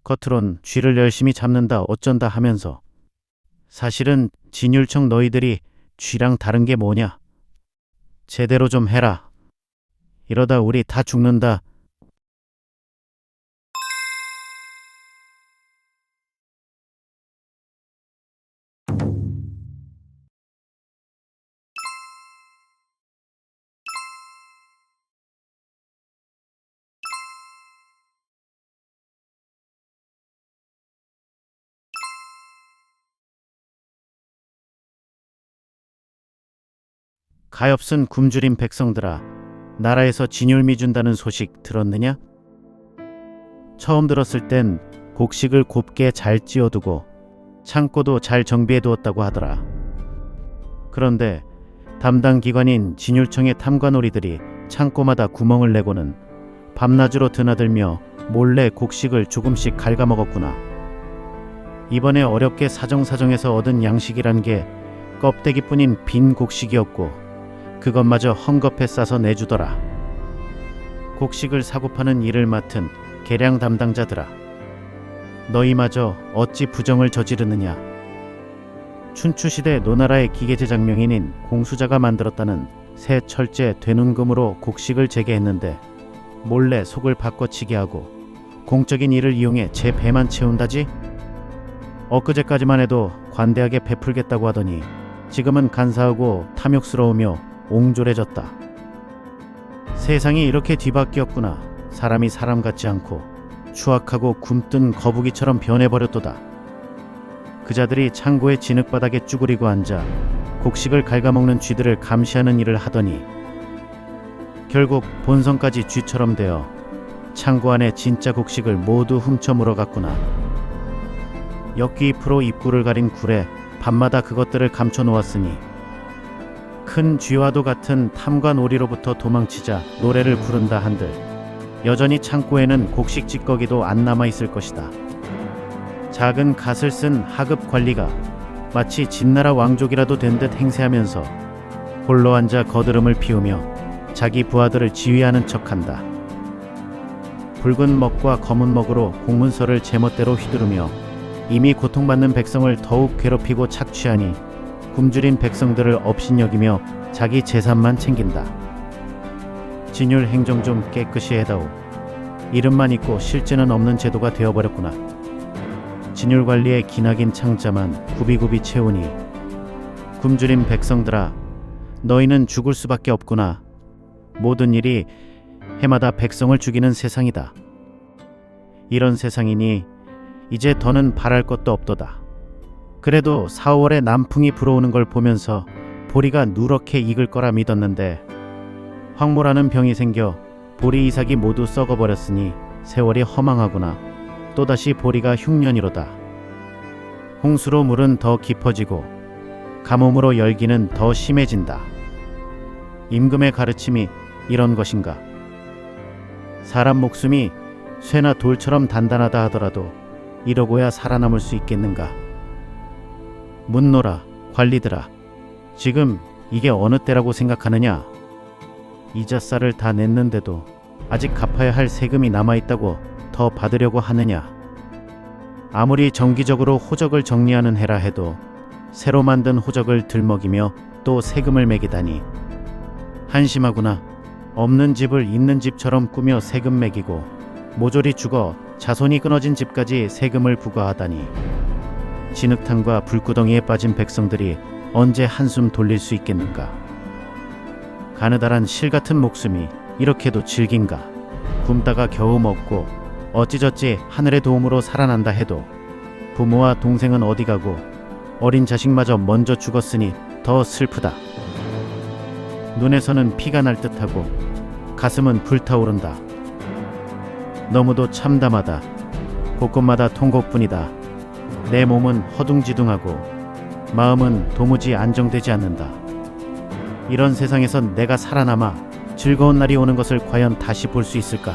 겉으론 쥐를 열심히 잡는다 어쩐다 하면서 사실은 진율청 너희들이 쥐랑 다른 게 뭐냐? 제대로 좀 해라. 이러다 우리 다 죽는다. 가엾은 굶주린 백성들아, 나라에서 진율미 준다는 소식 들었느냐? 처음 들었을 땐 곡식을 곱게 잘 찌어두고 창고도 잘 정비해 두었다고 하더라. 그런데 담당 기관인 진율청의 탐관오리들이 창고마다 구멍을 내고는 밤낮으로 드나들며 몰래 곡식을 조금씩 갉아먹었구나. 이번에 어렵게 사정사정해서 얻은 양식이란 게 껍데기뿐인 빈 곡식이었고 그것마저 헝겊에 싸서 내주더라. 곡식을 사고 파는 일을 맡은 계량 담당자들아, 너희마저 어찌 부정을 저지르느냐. 춘추시대 노나라의 기계제작명인인 공수자가 만들었다는 새 철제 되눈금으로 곡식을 재개했는데 몰래 속을 바꿔치게 하고 공적인 일을 이용해 제 배만 채운다지? 엊그제까지만 해도 관대하게 베풀겠다고 하더니 지금은 간사하고 탐욕스러우며 옹졸해졌다. 세상이 이렇게 뒤바뀌었구나. 사람이 사람 같지 않고 추악하고 굼뜬 거북이처럼 변해버렸도다. 그자들이 창고의 진흙바닥에 쭈그리고 앉아 곡식을 갉아먹는 쥐들을 감시하는 일을 하더니 결국 본성까지 쥐처럼 되어 창고 안에 진짜 곡식을 모두 훔쳐 물어갔구나. 역귀입으로 입구를 가린 굴에 밤마다 그것들을 감춰 놓았으니 큰 쥐와도 같은 탐관오리로부터 도망치자 노래를 부른다 한들 여전히 창고에는 곡식 찌꺼기도 안 남아있을 것이다. 작은 갓을 쓴 하급 관리가 마치 진나라 왕족이라도 된 듯 행세하면서 홀로 앉아 거드름을 피우며 자기 부하들을 지휘하는 척한다. 붉은 먹과 검은 먹으로 공문서를 제멋대로 휘두르며 이미 고통받는 백성을 더욱 괴롭히고 착취하니 굶주린 백성들을 업신여기며 자기 재산만 챙긴다. 진율 행정 좀 깨끗이 해다오. 이름만 있고 실제는 없는 제도가 되어버렸구나. 진율 관리의 기나긴 창자만 굽이굽이 채우니 굶주린 백성들아, 너희는 죽을 수밖에 없구나. 모든 일이 해마다 백성을 죽이는 세상이다. 이런 세상이니 이제 더는 바랄 것도 없도다. 그래도 4월에 남풍이 불어오는 걸 보면서 보리가 누렇게 익을 거라 믿었는데 황모라는 병이 생겨 보리 이삭이 모두 썩어버렸으니 세월이 허망하구나. 또다시 보리가 흉년이로다. 홍수로 물은 더 깊어지고 가뭄으로 열기는 더 심해진다. 임금의 가르침이 이런 것인가? 사람 목숨이 쇠나 돌처럼 단단하다 하더라도 이러고야 살아남을 수 있겠는가? 묻노라 관리들아, 지금 이게 어느 때라고 생각하느냐? 이자살을 다 냈는데도 아직 갚아야 할 세금이 남아있다고 더 받으려고 하느냐? 아무리 정기적으로 호적을 정리하는 해라 해도 새로 만든 호적을 들먹이며 또 세금을 매기다니 한심하구나. 없는 집을 있는 집처럼 꾸며 세금 매기고 모조리 죽어 자손이 끊어진 집까지 세금을 부과하다니 진흙탕과 불구덩이에 빠진 백성들이 언제 한숨 돌릴 수 있겠는가? 가느다란 실같은 목숨이 이렇게도 질긴가? 굶다가 겨우 먹고 어찌저찌 하늘의 도움으로 살아난다 해도 부모와 동생은 어디 가고 어린 자식마저 먼저 죽었으니 더 슬프다. 눈에서는 피가 날 듯하고 가슴은 불타오른다. 너무도 참담하다. 곳곳마다 통곡뿐이다. 내 몸은 허둥지둥하고 마음은 도무지 안정되지 않는다. 이런 세상에선 내가 살아남아 즐거운 날이 오는 것을 과연 다시 볼 수 있을까?